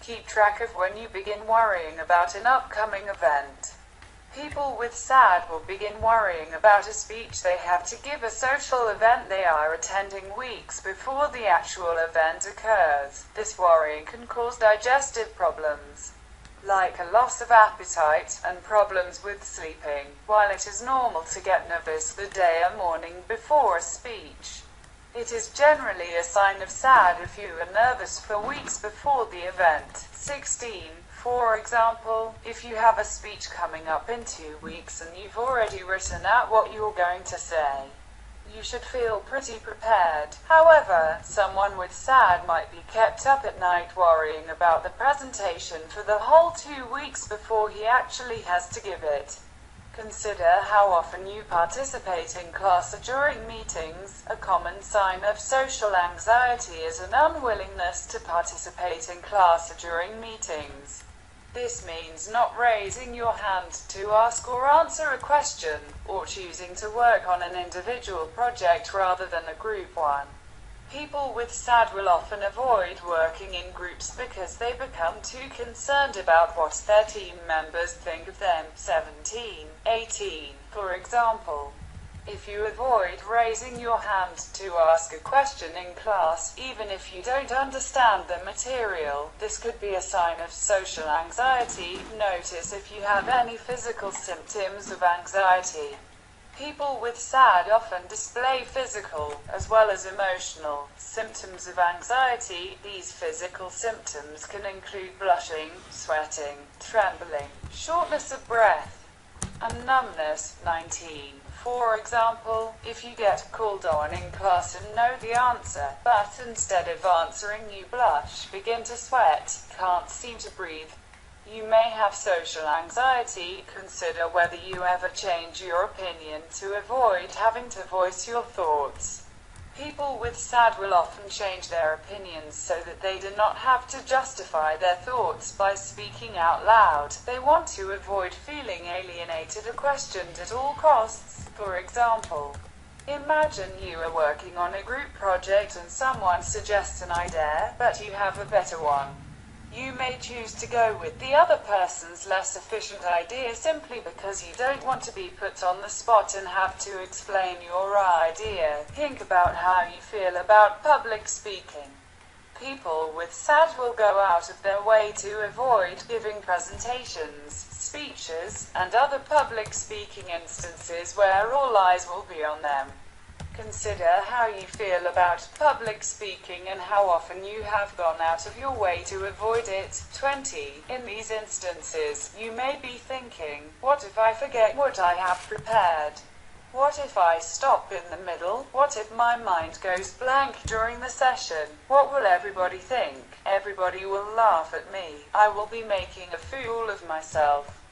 keep track of when you begin worrying about an upcoming event. People with SAD will begin worrying about a speech they have to give a social event they are attending weeks before the actual event occurs. This worrying can cause digestive problems, like a loss of appetite, and problems with sleeping. While it is normal to get nervous the day or morning before a speech, it is generally a sign of SAD if you are nervous for weeks before the event. 16. For example, if you have a speech coming up in 2 weeks and you've already written out what you're going to say, you should feel pretty prepared. However, someone with SAD might be kept up at night worrying about the presentation for the whole 2 weeks before he actually has to give it. Consider how often you participate in class or during meetings. A common sign of social anxiety is an unwillingness to participate in class or during meetings. This means not raising your hand to ask or answer a question, or choosing to work on an individual project rather than a group one. People with SAD will often avoid working in groups because they become too concerned about what their team members think of them. 17. 18. For example, if you avoid raising your hand to ask a question in class, even if you don't understand the material, this could be a sign of social anxiety. Notice if you have any physical symptoms of anxiety. People with SAD often display physical, as well as emotional, symptoms of anxiety. These physical symptoms can include blushing, sweating, trembling, shortness of breath, and numbness. 19. For example, if you get called on in class and know the answer, but instead of answering you blush, begin to sweat, can't seem to breathe, you may have social anxiety. Consider whether you ever change your opinion to avoid having to voice your thoughts. People with SAD will often change their opinions so that they do not have to justify their thoughts by speaking out loud. They want to avoid feeling alienated or questioned at all costs. For example, imagine you are working on a group project and someone suggests an idea, but you have a better one. You may choose to go with the other person's less efficient idea simply because you don't want to be put on the spot and have to explain your idea. Think about how you feel about public speaking. People with SAD will go out of their way to avoid giving presentations, speeches, and other public speaking instances where all eyes will be on them. Consider how you feel about public speaking and how often you have gone out of your way to avoid it. 20. In these instances, you may be thinking, what if I forget what I have prepared? What if I stop in the middle? What if my mind goes blank during the session? What will everybody think? Everybody will laugh at me. I will be making a fool of myself.